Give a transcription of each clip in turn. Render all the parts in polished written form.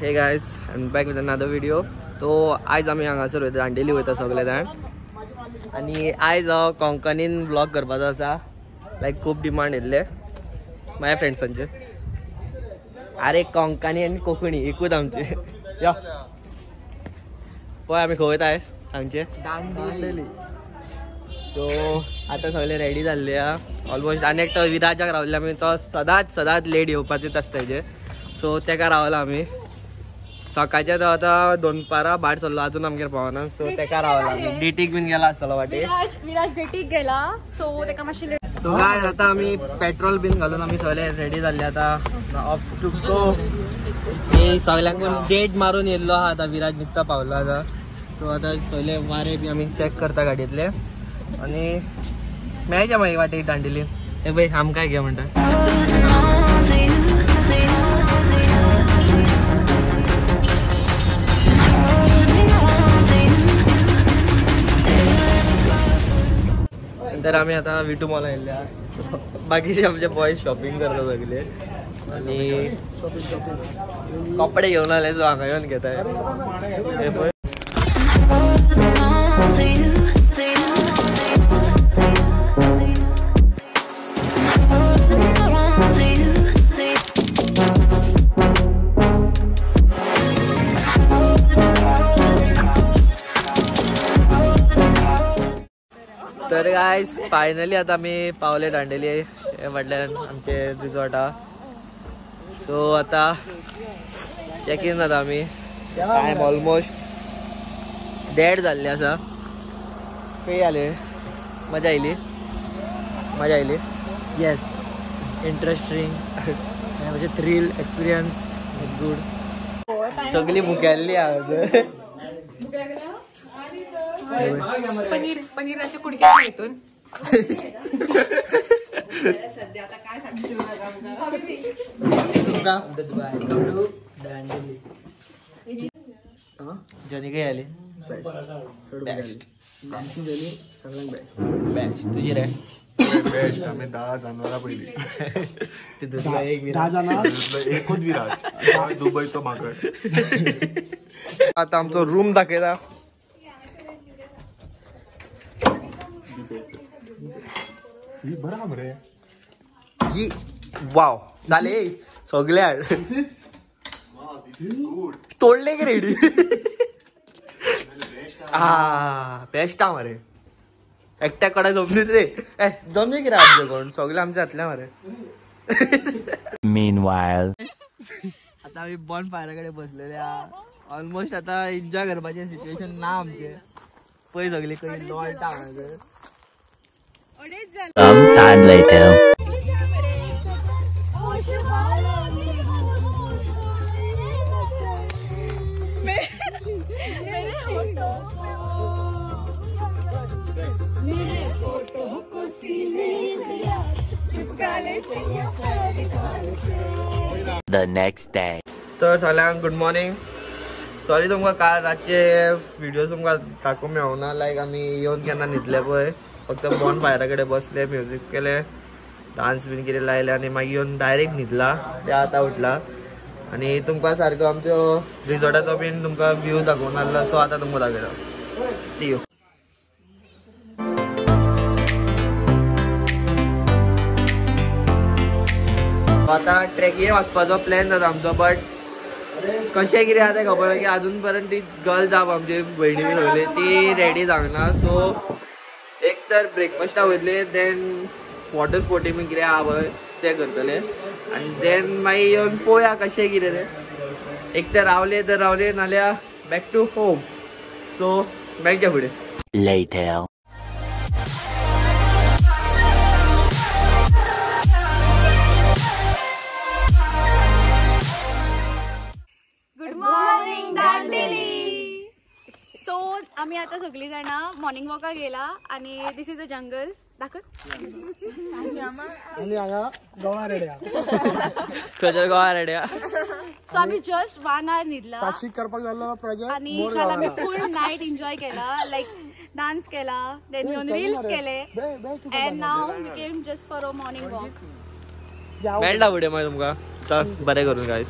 Hey guys and back with another video. तो आयज आमी हांगासर वयता दांडेली वयता सगळे जाण आणि आयज हांव कोंकणीन ब्लॉग करपाचो आसा. लायक खूब डिमांड येयल्ले माझ्या फ्रेंड्सांचे. अरे कोंकणी आनी कोंकणी एकूच आमचे. या पळय आमी खंय वयता आयज सांगचे दांडेली. सो आतां सगळे रेडी जाल्ले आहा ऑलमोस्ट. आनी एकटो विराजाक रावल्ले आमी. तो सदांच लेट येवपाचेच आसता तेजे. सो तेका रावला आमी. सकाळचे तो आतां दोनपारा भायर सरलो अजून आमगेर पावना. सो तेका रावला आमी. डेटीक बीन गेला आसतलो वाटे. विराज डेटीक गेला सो तेका मातशें लेट. सो गायज आतां आमी पेट्रोल बीन घालून आमी सगळे रेडी जाल्ले आतां ऑफ टू गो. मी सगळ्यांकून डेट मारून येयल्लो आहा आतां. विराज निघता पावलो आतां. सो आतां सगळे वारे बी आमी चॅक करता गाडयेतले आनी मेळच्या मागीर वाटे दांडेलीन. हे पळय आमकांय घे म्हणटा. नंतर आम्ही आता विटू मॉल आयल्या. बाकीचे आमचे बॉयज शॉपिंग करता सगळे आणि कपडे घेऊन आले. सो हांगा येवन घेताय. हे पळय तर गायज फायनली आता आम्ही पावले दांडेली. हे म्हटल्यार आमचे रिसॉर्टा. सो आता चेक इन जाता आमी. टायम ऑलमोस्ट 1:30 जाल्ले आसा. खंय जाले. मजा आयली. येस इंटरेस्टिंग म्हणजे थ्रिल एक्सपिरियन्स इज गुड. सगळी मुखेल्ली आहा. पनीराच्या कुडक्यात येतून जनी काय आली बेस्ट तुझी रे. बेस्ट आम्ही 10 जणांना पहिली. 10 जण एकूच विराज दुबईचो माकड. आता आमचो रूम दाखयता. बरा मरे ही वाव झाले सगळ्या तोडले की रेडी. बेस्ट हा मरे. एकट्याकडे जमली रे. जमले की रे आमचे कोण सगळे आमच्या हातल्या मरे. Meanwhile, आता आम्ही बॉन फायराकडे बसलेले. ऑलमोस्ट आता एन्जॉय करपाचे सिच्युएशन ना आमचे. पळय सगळी कधी लॉल्टा some time later. The next day. तर सगळ्यांक गुड मॉर्निंग. सॉरी तुमकां काल रातचे व्हिडिओ तुमकां दाखोवंक मेळना. लायक आमी येवन केन्ना न्हिदले पळय. फक्त बॉन फायरा कडेन बसले म्युजीक केले डान्स बीन कितें लायले आनी मागीर येवन डायरेक्ट न्हिदला. ते आतां उठला आनी तुमकां सारको आमच्यो रिसॉर्टाचो बीन तुमकां व्यू दाखोवंक नासलो. सो आतां तुमकां दाखयता. सी यू. आतां ट्रेकींग वचपाचो प्लॅन जाता आमचो. बट कशें कितें आहा तें खबर ना की अजून पर्यंत ती गर्ल जाप आमची भयणी बीन वयली ती रेडी जावना. सो एक तर ब्रेकफास्टा वयतले देन वॉटर स्पोर्टींग बीन कितें आहा पळय तें करतले आनी देन मागीर येवन पळोवया कशें कितें तें. एक तर रावले नाल्यार बॅक टू होम. सो मेळच्या फुडें. Later. आम्ही आता सगळी जण मॉर्निंग वॉका गेला आणि दिस इज अ जंगल दाखव. गोवा रेड्या खंयसर गोवा रेड्या. सो आम्ही जस्ट 1 hour न्हिदला. साक्षी करपाक जाल्लो प्रोजेक्ट आणि काल आम्ही फुल नाईट एन्जॉय केला. लाईक डान्स केला देन येऊन रील्स केले and now we came just for a morning walk. मेळटा फुडें मागीर तुमकां. चल बरें करून गायज.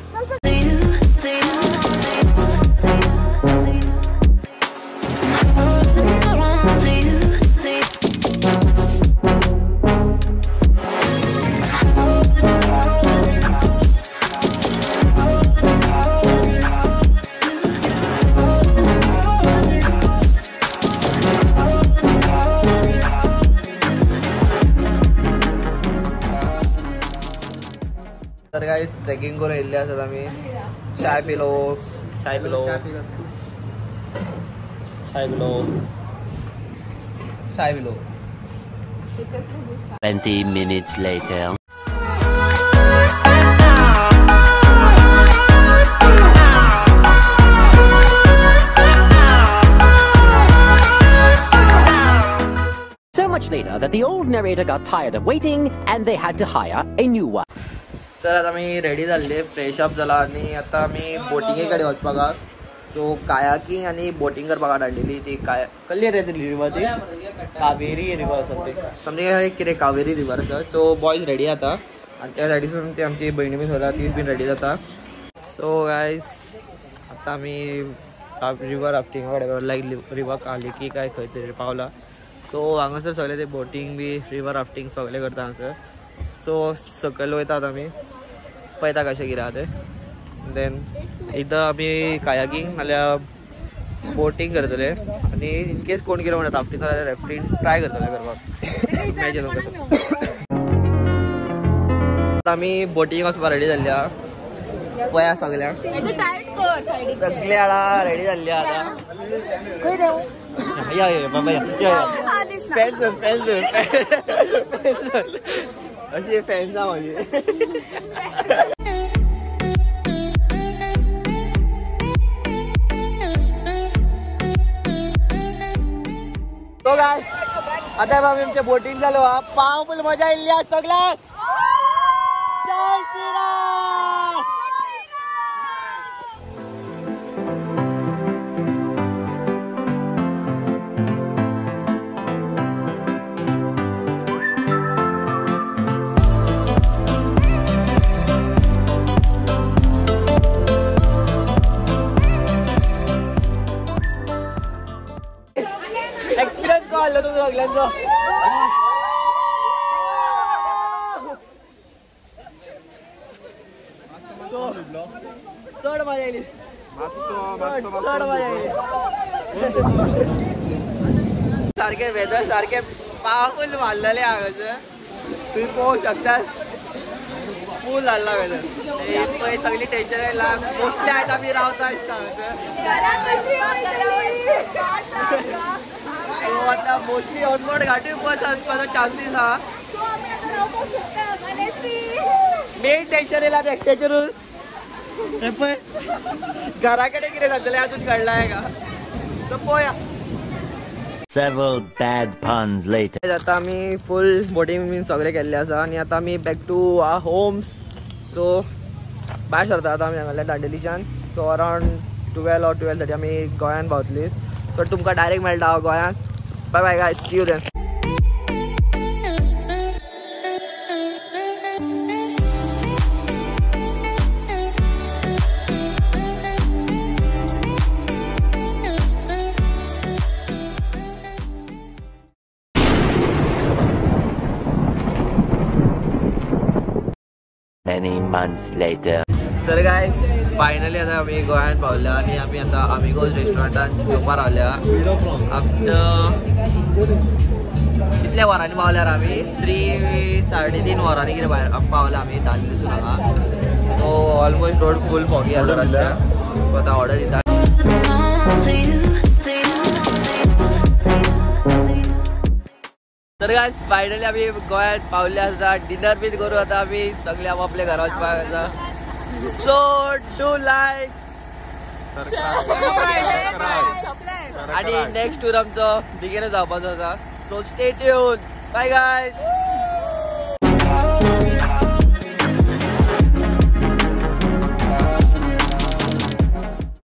तर गाईस ट्रेकिंग करून येयल्ले आसात आमी. चाय pillow. 20 minutes later. So much later that the old narrator got tired of waiting and they had to hire a new one. तर आता मी रेडी झाले, फ्रेश अप झाला आणि आता मी बोटिंगेकडे वचपाक. सो कायाकिंग आणि बोटिंग करपाक हाडलेली ती काय कसली रे ती रिवर, ती कावेरी रिवर समथिंग कितें कावेरी रिवर आसा. सो बॉयज रेडी आता आणि त्या सायडीसून ती आमची भयणी बीन सोला ती बीन रेडी जाता. सो गायज आता आमी रिवर राफ्टिंगा कडेन लायक रिवर आली की काय खंय तरी पावला. सो हांगासर सगळे ते बोटिंग बी रिवर राफ्टिंग सगळे करता हांगासर. सो सकयल वयतात आमी, पळयता कशें कितें आहा तें. देन एकदां आमी कायाकिंग नाल्यार बोटिंग करतले आनी इनकेस कोण कितें म्हणटा राफ्टिंग जाल्यार राफ्टिंग ट्राय करतले करपाक. इमॅजीन कसो आमी बोटिंग वचपाक रेडी जाल्ली आहा. पळया सगळ्यांक सगळे आडा रेडी जाल्ली आहा आतां. या बाबा या फॅन्स अशी फॅन्स आहा माझी. तो काय आता बाबा आमच्या बोटिंग चालू हा. पावफुल मजा येयल्ली आज सगळ्याक. जय श्रीराम. एक्सपिरियन्स काय आलं तुझं सगळ्यांचं? चढ मजा येईल, चढ मजा येईल. सारखे वेदर सारखे पावफुल मारलेले हांगासर तुम्ही पळोवंक शकता. फूल जाल्ला वेदर. पळय सगळी टेन्शन येयला. मोस्टली आयज आमी रावता दिसता सो आता मोस्टली ऑनबोर्ड घाटी बस आसपाचो चान्सीस आहा. मेन टेन्शन येयला ते एकट्याचेरूच. हे पळय घरा कडेन कितें जातलें अजून कळलाय का. सो पळोवया. Several bad puns later. आता आमी फुल बोटिंग बीन सगळे केल्ले आसा आणि आता आमी बॅक टू आवर होम्स. सो भायर सरता आता आमी हांगासरल्या दांडेलीच्यान. सो अरावंड 12 or 12:30 आमी गोंयान पावतली. सो तुमकां डायरेक्ट मेळटा गोंयान. Bye bye guys, see you then. Many months later. तर गायज फायनली आता आमी गोंयान पावल्या आणि आमी आता आमिगोज रेस्टॉरंटान जेवपाक रावल्या. आफ्टर कितल्या वरांनी पावल्यार आमी 3-3.5 वरांनी कितें भायर पावल्या आमी दांडेलीसून हांगा. सो ऑलमोस्ट रोड फूल फॉगी आसा रस्त्यार. सो आतां ऑर्डर दिता. तर गायज फायनली आमी गोंयात पावले आसा. डिनर बीन करू आता आमी सगळे आपल्या घरा वचपाक आसा. सो डू लाईक आणि नेक्स्ट टूर आमचो बेगीनच जावपाचो आसा. So stay tuned. Bye guys.